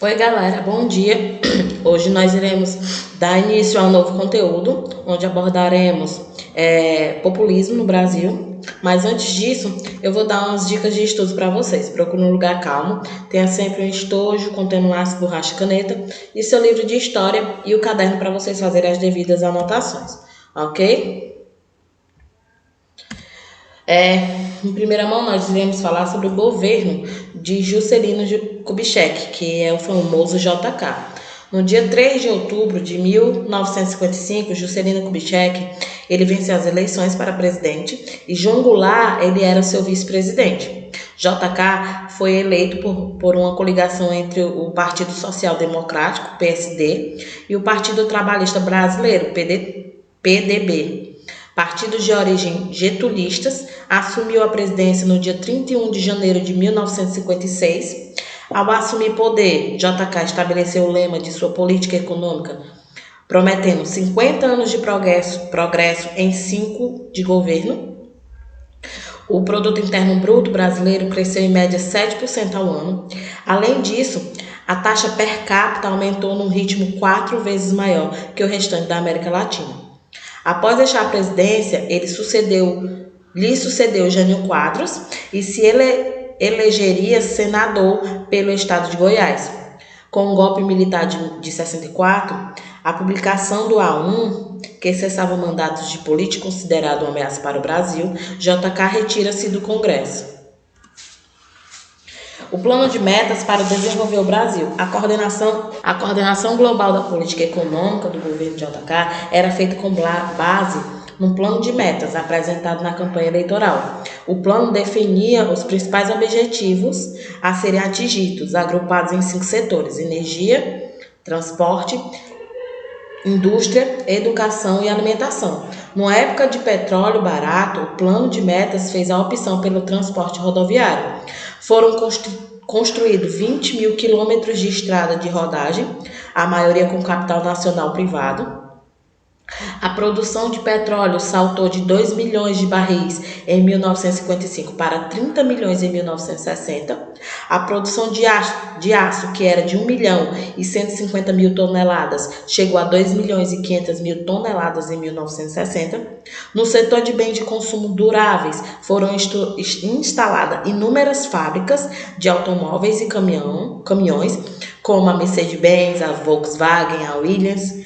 Oi, galera, bom dia. Hoje nós iremos dar início a um novo conteúdo, onde abordaremos populismo no Brasil. Mas antes disso, eu vou dar umas dicas de estudo para vocês. Procure um lugar calmo, tenha sempre um estojo contendo lápis, borracha e caneta, e seu livro de história e o caderno para vocês fazerem as devidas anotações, ok? Em primeira mão, nós iremos falar sobre o governo de Juscelino Kubitschek, que é o famoso JK. No dia 3 de outubro de 1955, Juscelino Kubitschek ele venceu as eleições para presidente e João Goulart ele era seu vice-presidente. JK foi eleito por uma coligação entre o Partido Social Democrático, PSD, e o Partido Trabalhista Brasileiro, PDB. Partidos de origem getulistas, assumiu a presidência no dia 31 de janeiro de 1956. Ao assumir poder, JK estabeleceu o lema de sua política econômica, prometendo 50 anos de progresso em 5 de governo. O produto interno bruto brasileiro cresceu em média 7% ao ano. Além disso, a taxa per capita aumentou num ritmo 4 vezes maior que o restante da América Latina. Após deixar a presidência, lhe sucedeu Jânio Quadros e se elegeria senador pelo estado de Goiás. Com o golpe militar de 64, a publicação do A1, que cessava mandatos de político considerado uma ameaça para o Brasil, JK retira-se do Congresso. O plano de metas para desenvolver o Brasil. A coordenação global da política econômica do governo JK era feita com base num plano de metas apresentado na campanha eleitoral. O plano definia os principais objetivos a serem atingidos, agrupados em 5 setores: energia, transporte, indústria, educação e alimentação. Numa época de petróleo barato, o plano de metas fez a opção pelo transporte rodoviário. Foram construídos 20 mil quilômetros de estrada de rodagem, a maioria com capital nacional privado. A produção de petróleo saltou de 2 milhões de barris em 1955 para 30 milhões em 1960. A produção de aço, que era de 1 milhão e 150 mil toneladas, chegou a 2 milhões e 500 mil toneladas em 1960. No setor de bens de consumo duráveis, foram instaladas inúmeras fábricas de automóveis e caminhões, como a Mercedes-Benz, a Volkswagen, a Williams,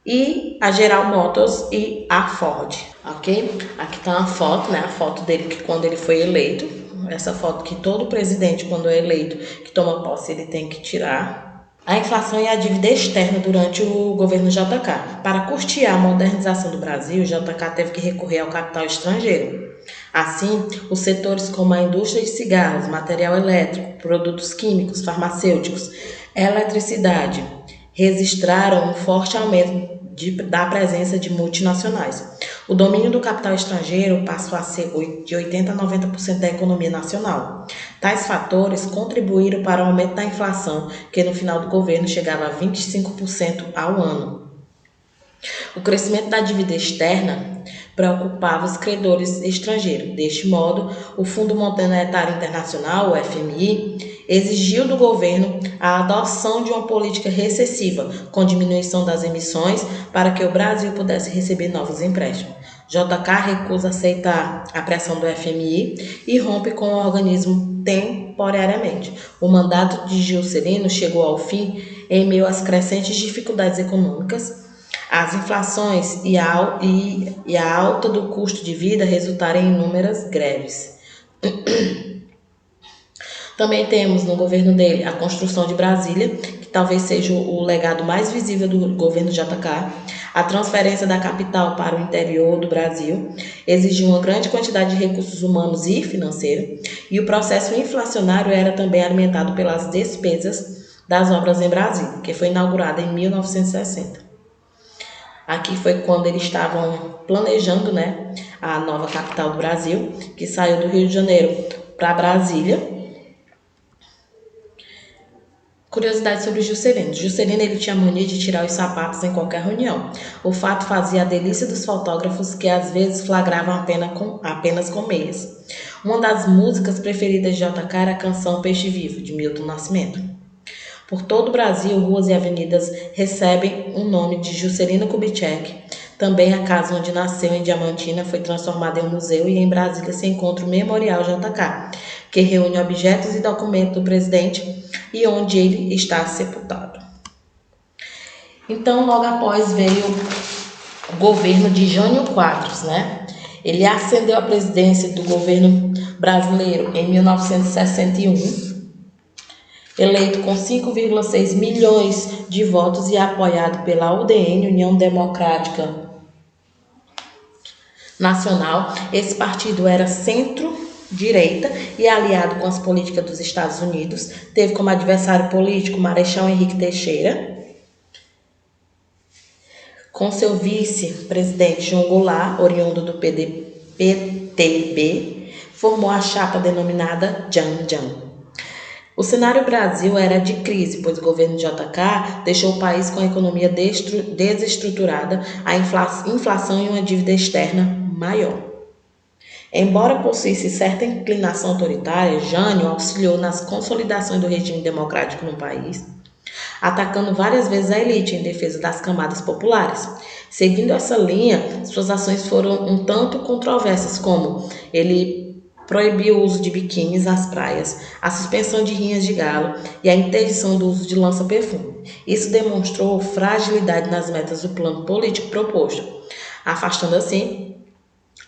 e a General Motors e a Ford, ok? Aqui tá uma foto, né? A foto dele que quando ele foi eleito. Essa foto que todo presidente, quando é eleito, que toma posse, ele tem que tirar. A inflação e a dívida externa durante o governo JK. Para custear a modernização do Brasil, o JK teve que recorrer ao capital estrangeiro. Assim, os setores como a indústria de cigarros, material elétrico, produtos químicos, farmacêuticos, eletricidade, registraram um forte aumento da presença de multinacionais. O domínio do capital estrangeiro passou a ser de 80% a 90% da economia nacional. Tais fatores contribuíram para o aumento da inflação, que no final do governo chegava a 25% ao ano. O crescimento da dívida externa preocupava os credores estrangeiros. Deste modo, o Fundo Monetário Internacional, o FMI, exigiu do governo a adoção de uma política recessiva, com diminuição das emissões, para que o Brasil pudesse receber novos empréstimos. JK recusa aceitar a pressão do FMI e rompe com o organismo temporariamente. O mandato de Juscelino chegou ao fim em meio às crescentes dificuldades econômicas. As inflações e a alta do custo de vida resultaram em inúmeras greves. Também temos no governo dele a construção de Brasília, que talvez seja o legado mais visível do governo JK. A transferência da capital para o interior do Brasil exigiu uma grande quantidade de recursos humanos e financeiros, e o processo inflacionário era também alimentado pelas despesas das obras em Brasília, que foi inaugurada em 1960. Aqui foi quando eles estavam planejando, né, a nova capital do Brasil, que saiu do Rio de Janeiro para Brasília. Curiosidade sobre Juscelino. Juscelino ele tinha a mania de tirar os sapatos em qualquer reunião. O fato fazia a delícia dos fotógrafos que às vezes flagravam apenas com meias. Uma das músicas preferidas de JK era a canção Peixe Vivo, de Milton Nascimento. Por todo o Brasil, ruas e avenidas recebem o nome de Juscelino Kubitschek. Também a casa onde nasceu, em Diamantina, foi transformada em um museu e em Brasília se encontra o Memorial JK, que reúne objetos e documentos do presidente e onde ele está sepultado. Então, logo após veio o governo de Jânio Quadros, né? Ele ascendeu à presidência do governo brasileiro em 1961, eleito com 5,6 milhões de votos e apoiado pela UDN, União Democrática Nacional. Esse partido era centro-direita e aliado com as políticas dos Estados Unidos. Teve como adversário político Marechal Henrique Teixeira, com seu vice-presidente João Goulart, oriundo do PTB, formou a chapa denominada Jan-Jan. O cenário Brasil era de crise, pois o governo de JK deixou o país com a economia desestruturada, a inflação e uma dívida externa maior. Embora possuísse certa inclinação autoritária, Jânio auxiliou nas consolidações do regime democrático no país, atacando várias vezes a elite em defesa das camadas populares. Seguindo essa linha, suas ações foram um tanto controversas, como ele proibiu o uso de biquínis às praias, a suspensão de rinhas de galo e a interdição do uso de lança-perfume. Isso demonstrou fragilidade nas metas do plano político proposto, afastando assim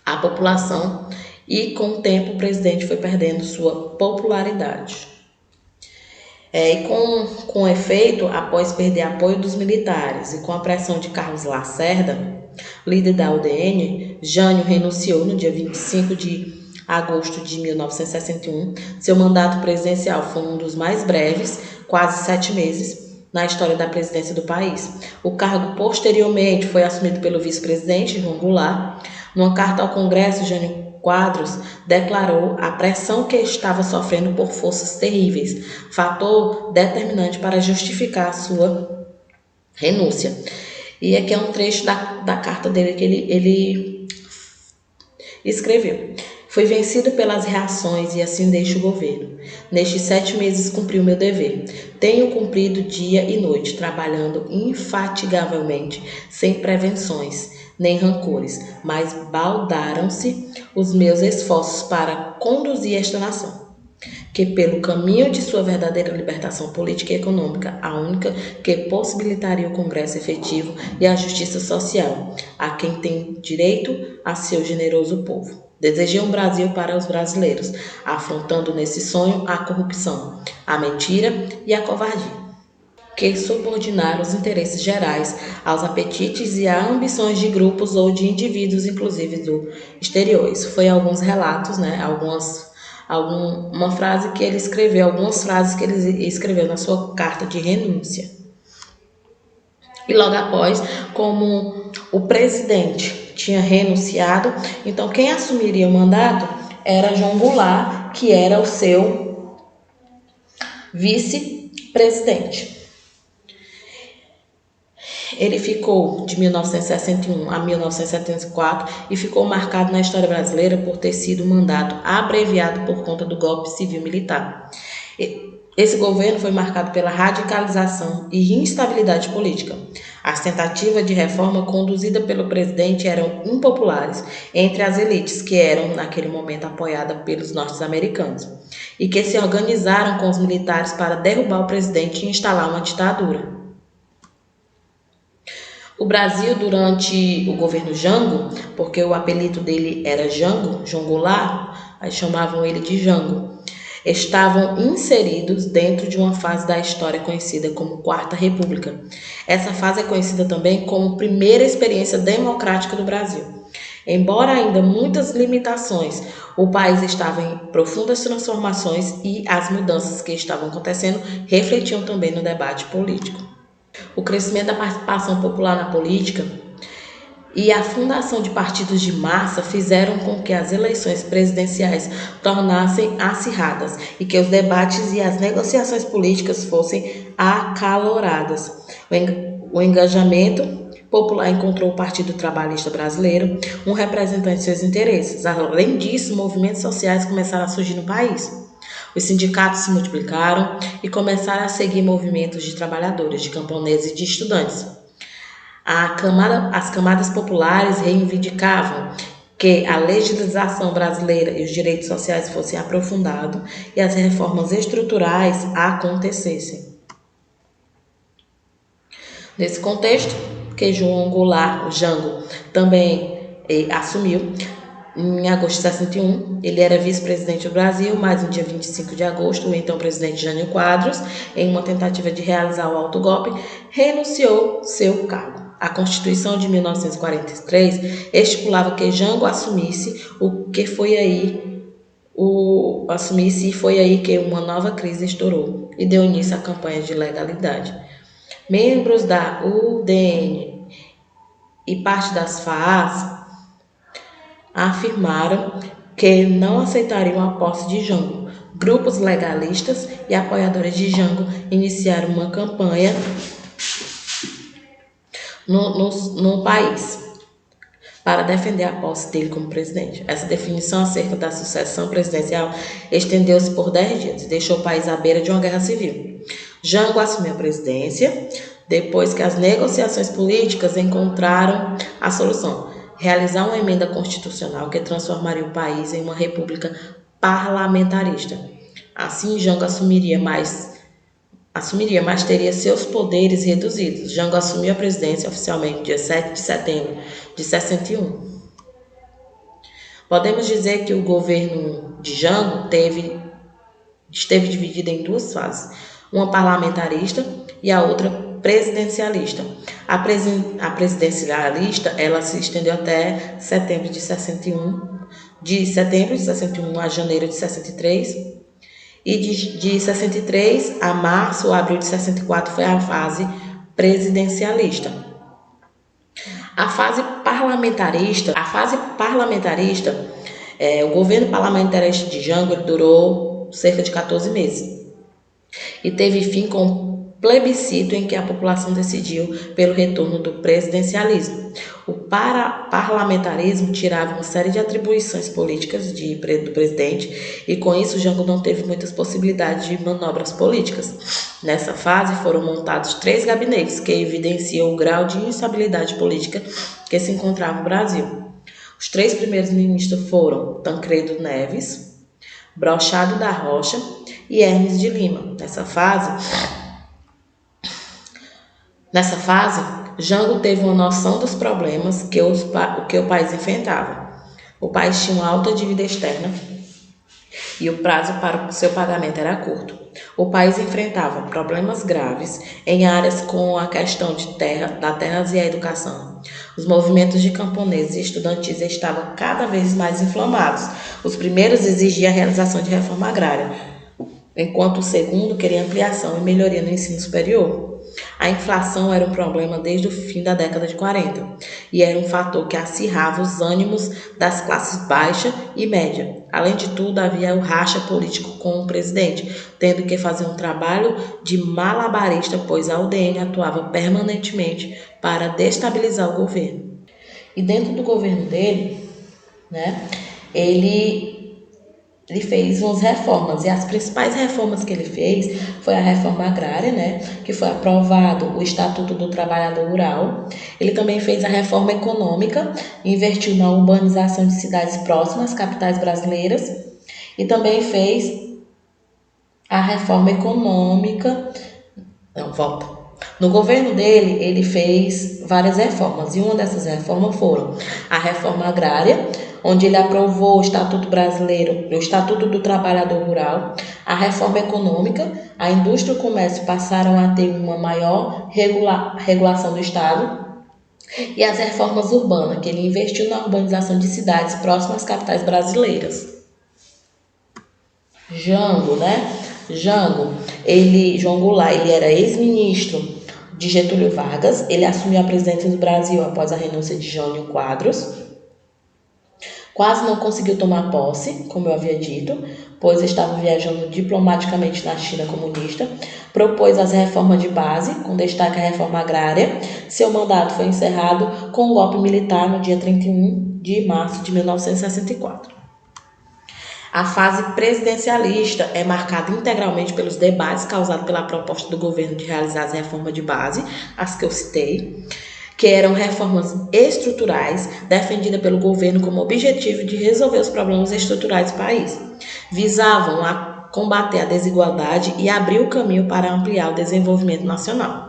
a população, e com o tempo o presidente foi perdendo sua popularidade. E com efeito, após perder apoio dos militares e com a pressão de Carlos Lacerda, líder da UDN, Jânio renunciou no dia 25 de agosto de 1961. Seu mandato presidencial foi um dos mais breves, quase 7 meses, na história da presidência do país. O cargo posteriormente foi assumido pelo vice-presidente João Goulart. Numa carta ao Congresso, Jânio Quadros declarou a pressão que estava sofrendo por forças terríveis, fator determinante para justificar a sua renúncia. E aqui é um trecho da carta dele que ele escreveu. Fui vencido pelas reações e assim deixo o governo. Nestes 7 meses cumpri o meu dever. Tenho cumprido dia e noite, trabalhando infatigavelmente, sem prevenções nem rancores, mas baldaram-se os meus esforços para conduzir esta nação, que pelo caminho de sua verdadeira libertação política e econômica, a única que possibilitaria o Congresso efetivo e a justiça social, a quem tem direito a seu generoso povo. Desejei um Brasil para os brasileiros, afrontando nesse sonho a corrupção, a mentira e a covardia, que subordinaram os interesses gerais aos apetites e a ambições de grupos ou de indivíduos, inclusive do exterior. Isso foi alguns relatos, né? Uma frase que ele escreveu, algumas frases que ele escreveu na sua carta de renúncia. E logo após, como o presidente tinha renunciado, então quem assumiria o mandato era João Goulart, que era o seu vice-presidente. Ele ficou de 1961 a 1974 e ficou marcado na história brasileira por ter sido um mandato abreviado por conta do golpe civil-militar. Esse governo foi marcado pela radicalização e instabilidade política. As tentativas de reforma conduzidas pelo presidente eram impopulares entre as elites, que eram, naquele momento, apoiadas pelos norte-americanos, e que se organizaram com os militares para derrubar o presidente e instalar uma ditadura. O Brasil, durante o governo Jango, porque o apelido dele era Jango, João Goulart, aí chamavam ele de Jango, estavam inseridos dentro de uma fase da história conhecida como Quarta República. Essa fase é conhecida também como primeira experiência democrática do Brasil. Embora ainda muitas limitações, o país estava em profundas transformações e as mudanças que estavam acontecendo refletiam também no debate político. O crescimento da participação popular na política e a fundação de partidos de massa fizeram com que as eleições presidenciais tornassem acirradas e que os debates e as negociações políticas fossem acaloradas. O engajamento popular encontrou o Partido Trabalhista Brasileiro um representante de seus interesses. Além disso, movimentos sociais começaram a surgir no país. Os sindicatos se multiplicaram e começaram a seguir movimentos de trabalhadores, de camponeses e de estudantes. As camadas populares reivindicavam que a legislação brasileira e os direitos sociais fossem aprofundados e as reformas estruturais acontecessem. Nesse contexto, que João Goulart, o Jango, também assumiu, em agosto de 61, ele era vice-presidente do Brasil, mas no dia 25 de agosto, o então presidente Jânio Quadros, em uma tentativa de realizar o autogolpe, renunciou seu cargo. A Constituição de 1943 estipulava que Jango assumisse e foi aí que uma nova crise estourou e deu início à campanha de legalidade. Membros da UDN e parte das FAAs afirmaram que não aceitariam a posse de Jango. Grupos legalistas e apoiadores de Jango iniciaram uma campanha no país para defender a posse dele como presidente. Essa definição acerca da sucessão presidencial estendeu-se por 10 dias e deixou o país à beira de uma guerra civil. Jango assumiu a presidência depois que as negociações políticas encontraram a solução: realizar uma emenda constitucional que transformaria o país em uma república parlamentarista. Assim, Jango assumiria, mas teria seus poderes reduzidos. Jango assumiu a presidência oficialmente dia 7 de setembro de 61. Podemos dizer que o governo de Jango esteve dividido em duas fases, uma parlamentarista e a outra presidencialista. A presidencialista ela se estendeu até setembro de 61, de setembro de 61 a janeiro de 63, e de 63 a março ou abril de 64 foi a fase presidencialista. A fase parlamentarista, o governo parlamentarista de Jango durou cerca de 14 meses e teve fim com um plebiscito em que a população decidiu pelo retorno do presidencialismo. O parlamentarismo tirava uma série de atribuições políticas do presidente e com isso Jango não teve muitas possibilidades de manobras políticas. Nessa fase foram montados 3 gabinetes que evidenciam o grau de instabilidade política que se encontrava no Brasil. Os 3 primeiros ministros foram Tancredo Neves, Brochado da Rocha e Hermes de Lima. Nessa fase, Jango teve uma noção dos problemas que o país enfrentava. O país tinha uma alta dívida externa e o prazo para o seu pagamento era curto. O país enfrentava problemas graves em áreas como a questão das terras e a educação. Os movimentos de camponeses e estudantis estavam cada vez mais inflamados. Os primeiros exigiam a realização de reforma agrária, enquanto o segundo queria ampliação e melhoria no ensino superior. A inflação era um problema desde o fim da década de 40 e era um fator que acirrava os ânimos das classes baixa e média. Além de tudo, havia o racha político com o presidente, tendo que fazer um trabalho de malabarista, pois a UDN atuava permanentemente para destabilizar o governo. E dentro do governo dele, ele fez umas reformas, e as principais reformas que ele fez foi a reforma agrária, que foi aprovado o Estatuto do Trabalhador Rural. Ele também fez a reforma econômica, investiu na urbanização de cidades próximas às capitais brasileiras, e também fez a reforma econômica. No governo dele, ele fez várias reformas, e uma dessas reformas foram a reforma agrária, onde ele aprovou o Estatuto Brasileiro, o Estatuto do Trabalhador Rural, a reforma econômica, a indústria e o comércio passaram a ter uma maior regulação do Estado, e as reformas urbanas, que ele investiu na urbanização de cidades próximas às capitais brasileiras. João Goulart, ele era ex-ministro de Getúlio Vargas, ele assumiu a presidência do Brasil após a renúncia de Jânio Quadros. Quase não conseguiu tomar posse, como eu havia dito, pois estava viajando diplomaticamente na China comunista. Propôs as reformas de base, com destaque à reforma agrária. Seu mandato foi encerrado com o golpe militar no dia 31 de março de 1964. A fase presidencialista é marcada integralmente pelos debates causados pela proposta do governo de realizar as reformas de base, as que eu citei, que eram reformas estruturais defendidas pelo governo como objetivo de resolver os problemas estruturais do país. Visavam combater a desigualdade e abrir o caminho para ampliar o desenvolvimento nacional.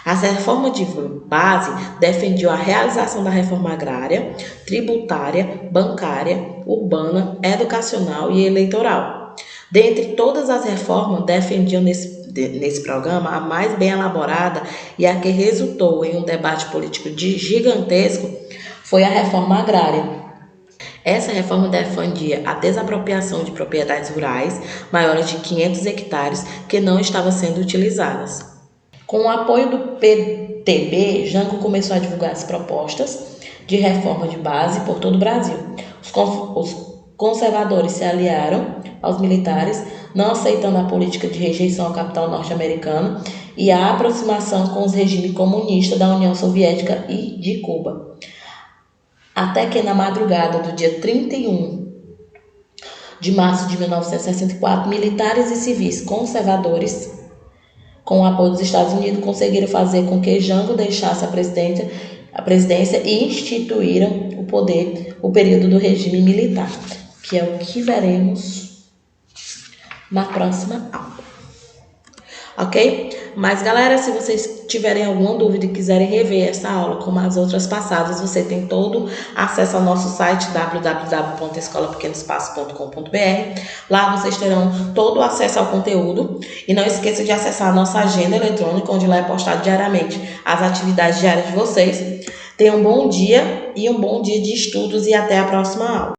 As reformas de base defendiam a realização da reforma agrária, tributária, bancária, urbana, educacional e eleitoral. Dentre todas as reformas, defendiam nesse programa a mais bem elaborada e a que resultou em um debate político gigantesco foi a reforma agrária. Essa reforma defendia a desapropriação de propriedades rurais maiores de 500 hectares que não estavam sendo utilizadas. Com o apoio do PTB, Jango começou a divulgar as propostas de reforma de base por todo o Brasil. Os conservadores se aliaram aos militares, não aceitando a política de rejeição ao capital norte-americano e a aproximação com os regimes comunistas da União Soviética e de Cuba. Até que na madrugada do dia 31 de março de 1964, militares e civis conservadores, com o apoio dos Estados Unidos, conseguiram fazer com que Jango deixasse a presidência e instituíram o período do regime militar, que é o que veremos na próxima aula. Ok? Mas, galera, se vocês tiverem alguma dúvida e quiserem rever essa aula, como as outras passadas, você tem todo acesso ao nosso site www.escolapequenospaço.com.br. Lá vocês terão todo o acesso ao conteúdo. E não esqueça de acessar a nossa agenda eletrônica, onde lá é postado diariamente as atividades diárias de vocês. Tenham um bom dia e um bom dia de estudos e até a próxima aula.